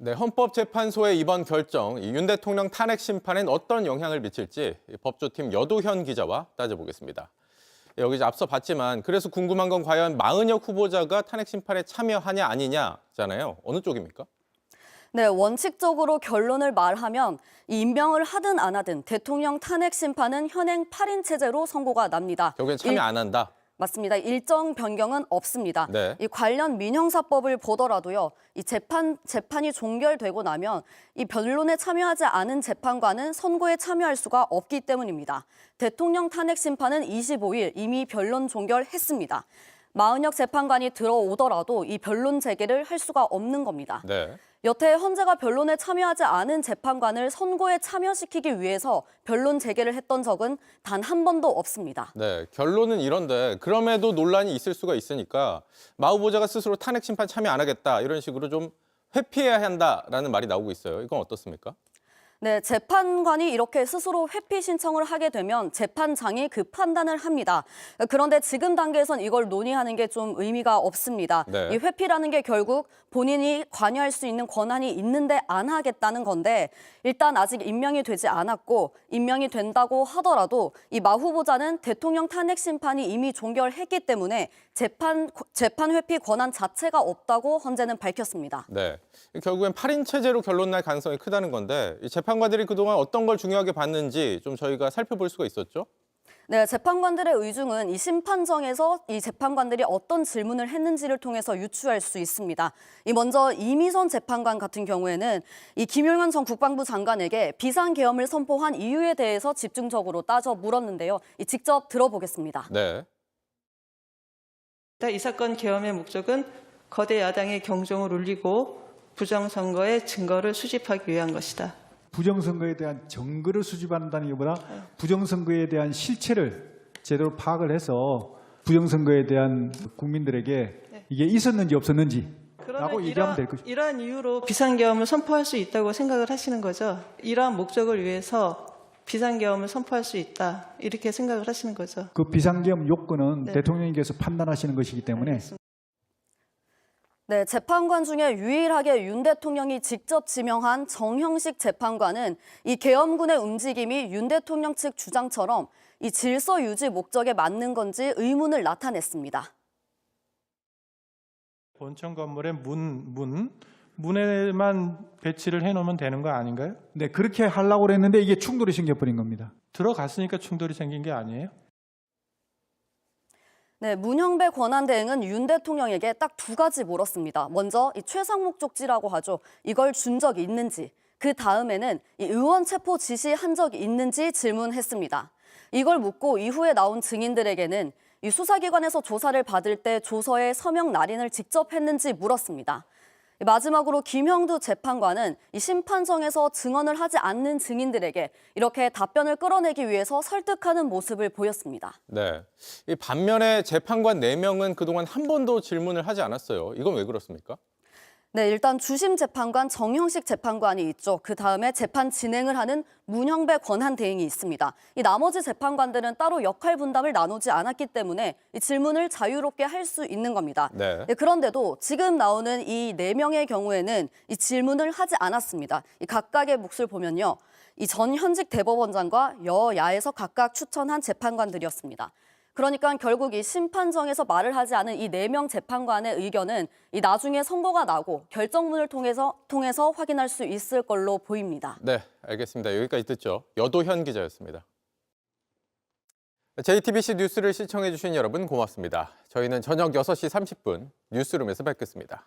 네, 헌법재판소의 이번 결정, 윤 대통령 탄핵 심판엔 어떤 영향을 미칠지 법조팀 여도현 기자와 따져보겠습니다. 여기 이제 앞서 봤지만 그래서 궁금한 건 과연 마은혁 후보자가 탄핵 심판에 참여하냐 아니냐잖아요. 어느 쪽입니까? 네, 원칙적으로 결론을 말하면 임명을 하든 안 하든 대통령 탄핵 심판은 현행 8인 체제로 선고가 납니다. 결국엔 참여 안 한다. 맞습니다. 일정 변경은 없습니다. 네. 이 관련 민형사법을 보더라도요. 이 재판이 종결되고 나면 이 변론에 참여하지 않은 재판관은 선고에 참여할 수가 없기 때문입니다. 대통령 탄핵 심판은 25일 이미 변론 종결했습니다. 마은혁 재판관이 들어오더라도 이 변론 재개를 할 수가 없는 겁니다. 네. 여태 헌재가 변론에 참여하지 않은 재판관을 선고에 참여시키기 위해서 변론 재개를 했던 적은 단 한 번도 없습니다. 네, 결론은 이런데 그럼에도 논란이 있을 수가 있으니까 마 후보자가 스스로 탄핵 심판 참여 안 하겠다 이런 식으로 좀 회피해야 한다라는 말이 나오고 있어요. 이건 어떻습니까? 네, 재판관이 이렇게 스스로 회피 신청을 하게 되면 재판장이 그 판단을 합니다. 그런데 지금 단계에선 이걸 논의하는 게 좀 의미가 없습니다. 네. 이 회피라는 게 결국 본인이 관여할 수 있는 권한이 있는데 안 하겠다는 건데 일단 아직 임명이 되지 않았고 임명이 된다고 하더라도 이 마 후보자는 대통령 탄핵 심판이 이미 종결했기 때문에 재판 회피 권한 자체가 없다고 헌재는 밝혔습니다. 네, 결국엔 8인 체제로 결론 날 가능성이 크다는 건데 이 재판관들이 그동안 어떤 걸 중요하게 봤는지 좀 저희가 살펴볼 수가 있었죠? 네, 재판관들의 의중은 이 심판정에서 이 재판관들이 어떤 질문을 했는지를 통해서 유추할 수 있습니다. 먼저 이미선 재판관 같은 경우에는 이 김용현 전 국방부 장관에게 비상계엄을 선포한 이유에 대해서 집중적으로 따져 물었는데요. 직접 들어보겠습니다. 네. 이 사건 계엄의 목적은 거대 야당의 경종을 울리고 부정선거의 증거를 수집하기 위한 것이다. 부정선거에 대한 증거를 수집한다는 것보다 부정선거에 대한 실체를 제대로 파악을 해서 부정선거에 대한 국민들에게 이게 있었는지 없었는지 라고 얘기하면 될 것입니다. 이러한 이유로 비상계엄을 선포할 수 있다고 생각을 하시는 거죠. 이러한 목적을 위해서 비상계엄을 선포할 수 있다 이렇게 생각을 하시는 거죠. 그 비상계엄 요건은 네. 대통령님께서 판단하시는 것이기 때문에 알겠습니다. 네, 재판관 중에 유일하게 윤 대통령이 직접 지명한 정형식 재판관은 이 계엄군의 움직임이 윤 대통령 측 주장처럼 이 질서 유지 목적에 맞는 건지 의문을 나타냈습니다. 본청 건물의 문에만 배치를 해놓으면 되는 거 아닌가요? 네, 그렇게 하려고 그랬는데 이게 충돌이 생겨버린 겁니다. 들어갔으니까 충돌이 생긴 게 아니에요? 네, 문형배 권한 대행은 윤 대통령에게 딱 두 가지 물었습니다. 먼저 이 최상 목적지라고 하죠. 이걸 준 적이 있는지. 그 다음에는 이 의원 체포 지시한 적이 있는지 질문했습니다. 이걸 묻고 이후에 나온 증인들에게는 이 수사기관에서 조사를 받을 때 조서에 서명 날인을 직접 했는지 물었습니다. 마지막으로 김형두 재판관은 이 심판정에서 증언을 하지 않는 증인들에게 이렇게 답변을 끌어내기 위해서 설득하는 모습을 보였습니다. 네. 이 반면에 재판관 4명은 그동안 한 번도 질문을 하지 않았어요. 이건 왜 그렇습니까? 네, 일단 주심 재판관 정형식 재판관이 있죠. 그 다음에 재판 진행을 하는 문형배 권한 대행이 있습니다. 이 나머지 재판관들은 따로 역할 분담을 나누지 않았기 때문에 이 질문을 자유롭게 할 수 있는 겁니다. 네. 그런데도 지금 나오는 이 4명의 경우에는 이 질문을 하지 않았습니다. 이 각각의 몫을 보면요. 이 전 현직 대법원장과 여야에서 각각 추천한 재판관들이었습니다. 그러니까 결국 이 심판정에서 말을 하지 않은 이 4명 재판관의 의견은 이 나중에 선고가 나고 결정문을 통해서 확인할 수 있을 걸로 보입니다. 네, 알겠습니다. 여기까지 듣죠. 여도현 기자였습니다. JTBC 뉴스를 시청해 주신 여러분 고맙습니다. 저희는 저녁 6시 30분 뉴스룸에서 뵙겠습니다.